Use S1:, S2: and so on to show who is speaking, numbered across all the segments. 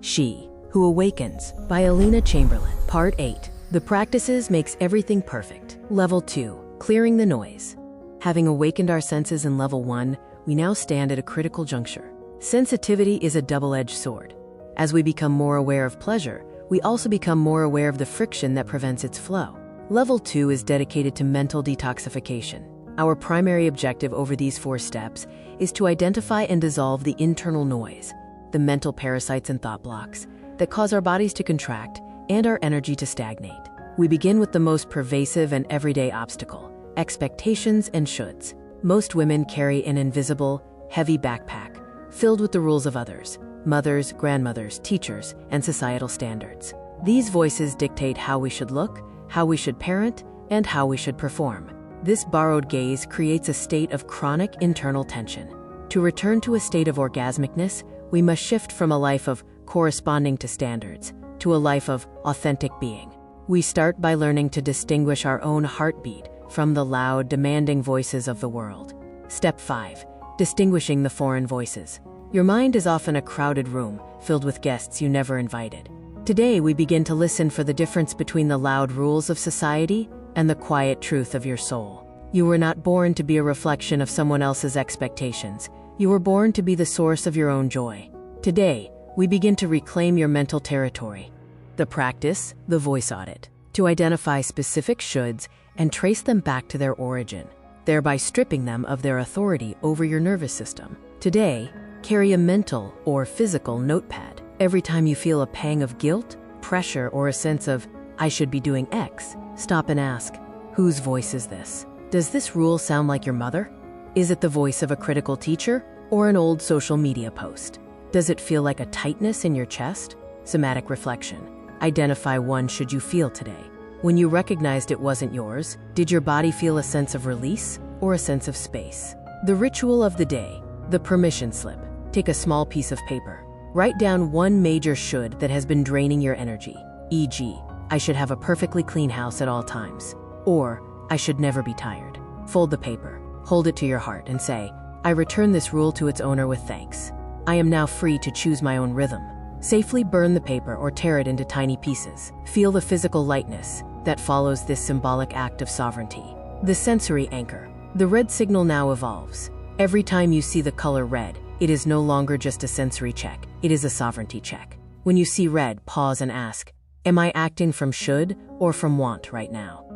S1: She Who Awakens by Alina Chamberlain. Part 8. The Practices Makes Everything Perfect. Level 2. Clearing the Noise. Having awakened our senses in Level 1, we now stand at a critical juncture. Sensitivity is a double-edged sword. As we become more aware of pleasure, we also become more aware of the friction that prevents its flow. Level 2 is dedicated to mental detoxification. Our primary objective over these 4 steps is to identify and dissolve the internal noise, the mental parasites and thought blocks that cause our bodies to contract and our energy to stagnate. We begin with the most pervasive and everyday obstacle: expectations and shoulds. Most women carry an invisible, heavy backpack filled with the rules of others, mothers, grandmothers, teachers, and societal standards. These voices dictate how we should look, how we should parent, and how we should perform. This borrowed gaze creates a state of chronic internal tension. To return to a state of orgasmicness, we must shift from a life of corresponding to standards to a life of authentic being. We start by learning to distinguish our own heartbeat from the loud, demanding voices of the world. Step 5. Distinguishing the foreign voices. Your mind is often a crowded room filled with guests you never invited. Today, we begin to listen for the difference between the loud rules of society and the quiet truth of your soul. You were not born to be a reflection of someone else's expectations. You were born to be the source of your own joy. Today, we begin to reclaim your mental territory. The practice, the voice audit, to identify specific shoulds and trace them back to their origin, thereby stripping them of their authority over your nervous system. Today, carry a mental or physical notepad. Every time you feel a pang of guilt, pressure, or a sense of, I should be doing X, stop and ask, whose voice is this? Does this rule sound like your mother? Is it the voice of a critical teacher or an old social media post? Does it feel like a tightness in your chest? Somatic reflection. Identify one should you feel today. When you recognized it wasn't yours, did your body feel a sense of release or a sense of space? The ritual of the day, the permission slip. Take a small piece of paper. Write down one major should that has been draining your energy, e.g., I should have a perfectly clean house at all times, or I should never be tired. Fold the paper, hold it to your heart, and say, I return this rule to its owner with thanks. I am now free to choose my own rhythm. Safely burn the paper or tear it into tiny pieces. Feel the physical lightness that follows this symbolic act of sovereignty. The sensory anchor. The red signal now evolves. Every time you see the color red, it is no longer just a sensory check, it is a sovereignty check. When you see red, pause and ask, am I acting from should or from want right now?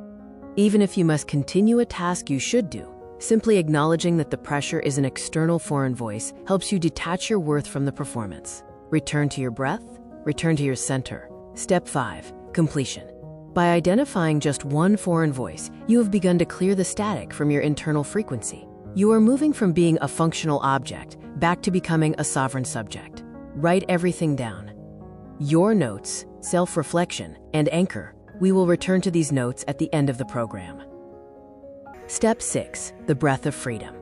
S1: Even if you must continue a task you should do, simply acknowledging that the pressure is an external foreign voice helps you detach your worth from the performance. Return to your breath, return to your center. Step 5. Completion. By identifying just one foreign voice, you have begun to clear the static from your internal frequency. You are moving from being a functional object back to becoming a sovereign subject. Write everything down. Your notes, self-reflection, and anchor. We will return to these notes at the end of the program. Step 6. The breath of freedom.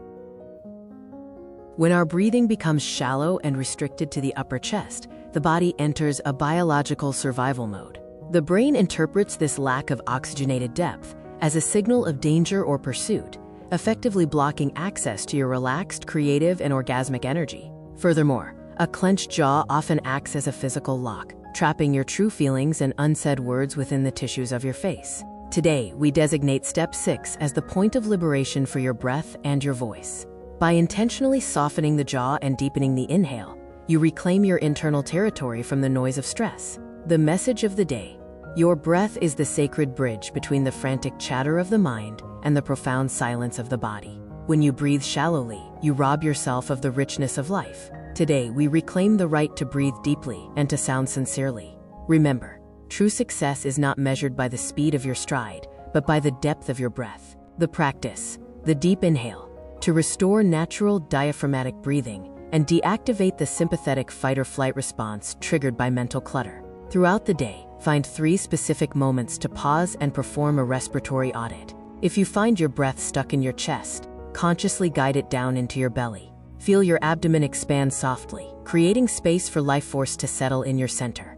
S1: When our breathing becomes shallow and restricted to the upper chest, the body enters a biological survival mode. The brain interprets this lack of oxygenated depth as a signal of danger or pursuit, effectively blocking access to your relaxed, creative, and orgasmic energy. Furthermore, a clenched jaw often acts as a physical lock, trapping your true feelings and unsaid words within the tissues of your face. Today, we designate Step 6 as the point of liberation for your breath and your voice. By intentionally softening the jaw and deepening the inhale, you reclaim your internal territory from the noise of stress. The message of the day. Your breath is the sacred bridge between the frantic chatter of the mind and the profound silence of the body. When you breathe shallowly, you rob yourself of the richness of life. Today, we reclaim the right to breathe deeply and to sound sincerely. Remember, true success is not measured by the speed of your stride, but by the depth of your breath. The practice, the deep inhale, to restore natural diaphragmatic breathing and deactivate the sympathetic fight-or-flight response triggered by mental clutter. Throughout the day, find 3 specific moments to pause and perform a respiratory audit. If you find your breath stuck in your chest, consciously guide it down into your belly. Feel your abdomen expand softly, creating space for life force to settle in your center.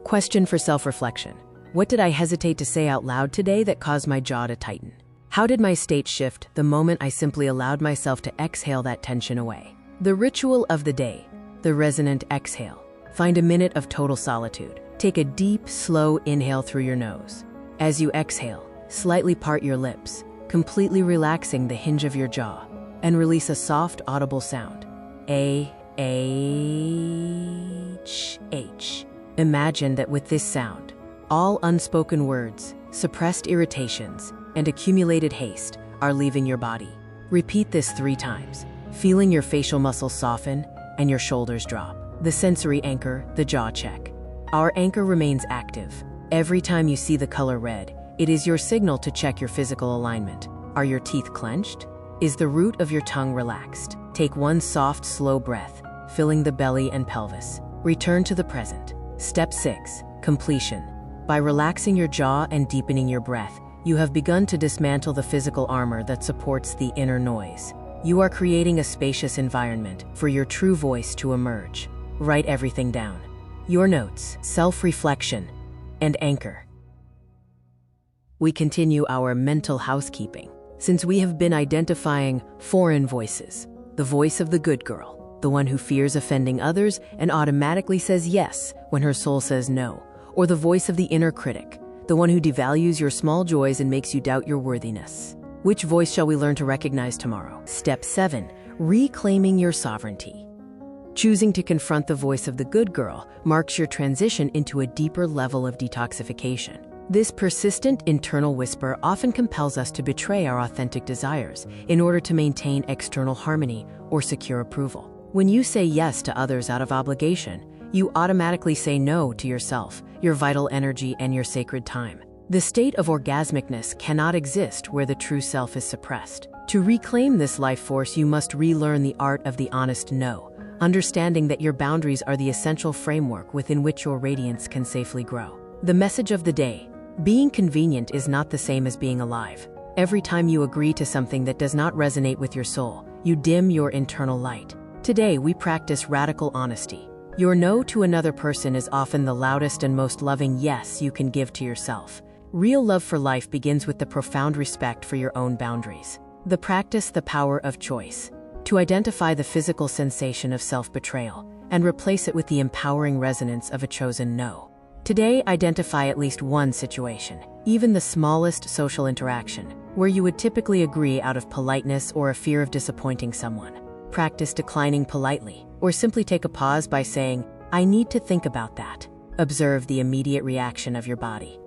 S1: Question for self-reflection. What did I hesitate to say out loud today that caused my jaw to tighten? How did my state shift the moment I simply allowed myself to exhale that tension away? The ritual of the day, the resonant exhale. Find a minute of total solitude. Take a deep, slow inhale through your nose. As you exhale, slightly part your lips, completely relaxing the hinge of your jaw, and release a soft, audible sound. A-H-H. Imagine that with this sound, all unspoken words, suppressed irritations, and accumulated haste are leaving your body. Repeat this 3 times, feeling your facial muscles soften and your shoulders drop. The sensory anchor, the jaw check. Our anchor remains active. Every time you see the color red, it is your signal to check your physical alignment. Are your teeth clenched? Is the root of your tongue relaxed? Take one soft, slow breath, filling the belly and pelvis. Return to the present. Step 6, completion. By relaxing your jaw and deepening your breath, you have begun to dismantle the physical armor that supports the inner noise. You are creating a spacious environment for your true voice to emerge. Write everything down. Your notes, self-reflection, and anchor. We continue our mental housekeeping. Since we have been identifying foreign voices, the voice of the good girl, the one who fears offending others and automatically says yes when her soul says no, or the voice of the inner critic, the one who devalues your small joys and makes you doubt your worthiness. Which voice shall we learn to recognize tomorrow? Step 7, reclaiming your sovereignty. Choosing to confront the voice of the good girl marks your transition into a deeper level of detoxification. This persistent internal whisper often compels us to betray our authentic desires in order to maintain external harmony or secure approval. When you say yes to others out of obligation, you automatically say no to yourself, your vital energy, and your sacred time. The state of orgasmicness cannot exist where the true self is suppressed. To reclaim this life force, you must relearn the art of the honest no, understanding that your boundaries are the essential framework within which your radiance can safely grow. The message of the day: being convenient is not the same as being alive. Every time you agree to something that does not resonate with your soul, you dim your internal light. Today, we practice radical honesty. Your no to another person is often the loudest and most loving yes you can give to yourself. Real love for life begins with the profound respect for your own boundaries. The power of choice. To identify the physical sensation of self-betrayal and replace it with the empowering resonance of a chosen no. Today, identify at least one situation, even the smallest social interaction, where you would typically agree out of politeness or a fear of disappointing someone. Practice declining politely, or simply take a pause by saying, "I need to think about that." Observe the immediate reaction of your body.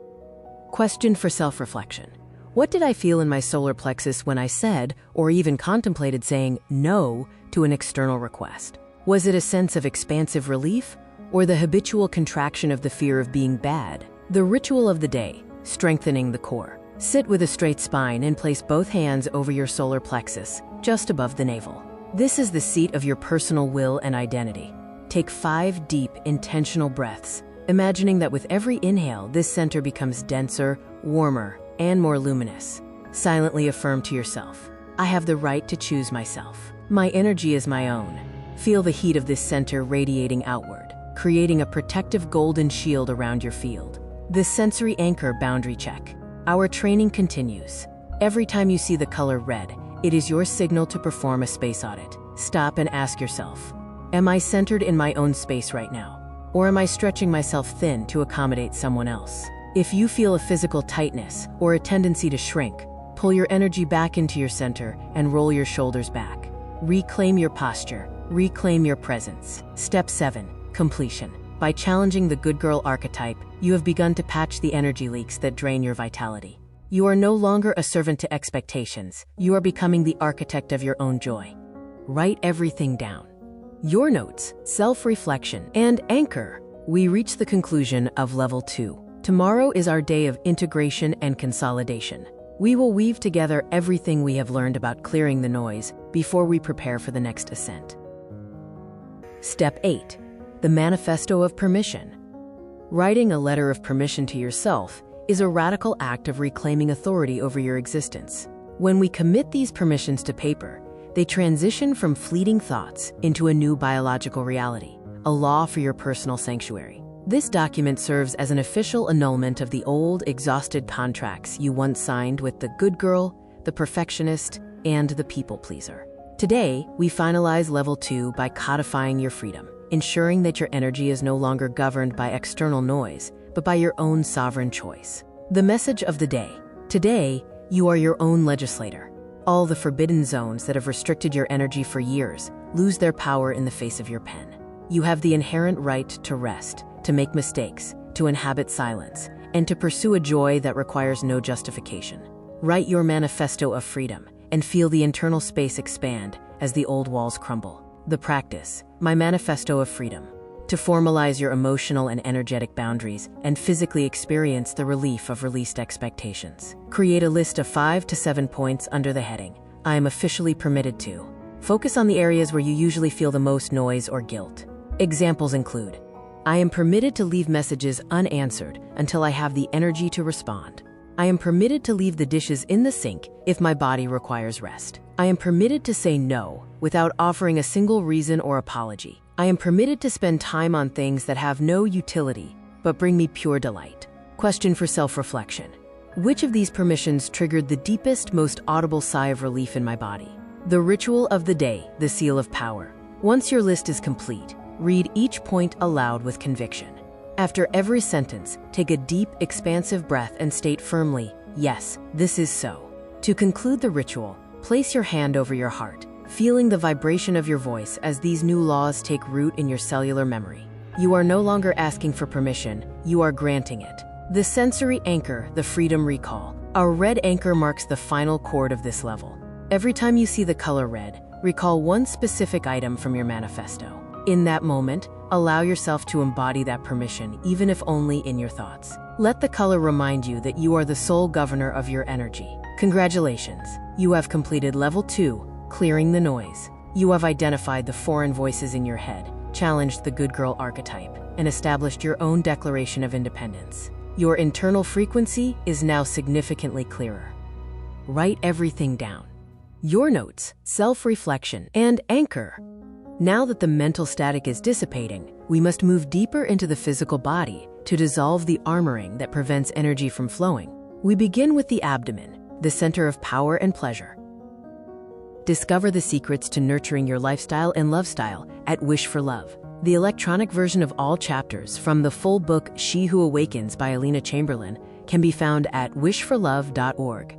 S1: Question for self-reflection. What did I feel in my solar plexus when I said, or even contemplated saying, no to an external request? Was it a sense of expansive relief, or the habitual contraction of the fear of being bad? The ritual of the day: strengthening the core. Sit with a straight spine and place both hands over your solar plexus, just above the navel. This is the seat of your personal will and identity. Take 5 deep, intentional breaths, imagining that with every inhale, this center becomes denser, warmer, and more luminous. Silently affirm to yourself, "I have the right to choose myself. My energy is my own." Feel the heat of this center radiating outward, creating a protective golden shield around your field. The sensory anchor boundary check. Our training continues. Every time you see the color red, it is your signal to perform a space audit. Stop and ask yourself, am I centered in my own space right now? Or am I stretching myself thin to accommodate someone else? If you feel a physical tightness or a tendency to shrink, pull your energy back into your center and roll your shoulders back. Reclaim your posture, reclaim your presence. Step 7, completion. By challenging the good girl archetype, you have begun to patch the energy leaks that drain your vitality. You are no longer a servant to expectations. You are becoming the architect of your own joy. Write everything down. Your notes, self-reflection, and anchor. We reach the conclusion of level 2. Tomorrow is our day of integration and consolidation. We will weave together everything we have learned about clearing the noise before we prepare for the next ascent. Step 8, the manifesto of permission. Writing a letter of permission to yourself is a radical act of reclaiming authority over your existence. When we commit these permissions to paper, they transition from fleeting thoughts into a new biological reality, a law for your personal sanctuary. This document serves as an official annulment of the old, exhausted contracts you once signed with the good girl, the perfectionist, and the people pleaser. Today, we finalize level 2 by codifying your freedom. ensuring that your energy is no longer governed by external noise, but by your own sovereign choice. The message of the day. Today, you are your own legislator. All the forbidden zones that have restricted your energy for years lose their power in the face of your pen. You have the inherent right to rest, to make mistakes, to inhabit silence, and to pursue a joy that requires no justification. Write your manifesto of freedom and feel the internal space expand as the old walls crumble. The practice, my manifesto of freedom. To formalize your emotional and energetic boundaries and physically experience the relief of released expectations. Create a list of 5 to 7 points under the heading, I am officially permitted to. Focus on the areas where you usually feel the most noise or guilt. Examples include, I am permitted to leave messages unanswered until I have the energy to respond. I am permitted to leave the dishes in the sink if my body requires rest. I am permitted to say no without offering a single reason or apology. I am permitted to spend time on things that have no utility but bring me pure delight. Question for self-reflection. Which of these permissions triggered the deepest, most audible sigh of relief in my body? The ritual of the day, the seal of power. Once your list is complete, read each point aloud with conviction. After every sentence, take a deep, expansive breath and state firmly, yes, this is so. To conclude the ritual, place your hand over your heart, feeling the vibration of your voice as these new laws take root in your cellular memory. You are no longer asking for permission, you are granting it. The sensory anchor, the freedom recall. Our red anchor marks the final chord of this level. Every time you see the color red, recall one specific item from your manifesto. In that moment, allow yourself to embody that permission, even if only in your thoughts. Let the color remind you that you are the sole governor of your energy. Congratulations, you have completed level 2, clearing the noise. You have identified the foreign voices in your head, challenged the good girl archetype, and established your own declaration of independence. Your internal frequency is now significantly clearer. Write everything down. Your notes, self-reflection, and anchor. Now that the mental static is dissipating, we must move deeper into the physical body to dissolve the armoring that prevents energy from flowing. We begin with the abdomen, the center of power and pleasure. Discover the secrets to nurturing your lifestyle and love style at Wish for Love. The electronic version of all chapters from the full book She Who Awakens by Alina Chamberlain can be found at wishforlove.org.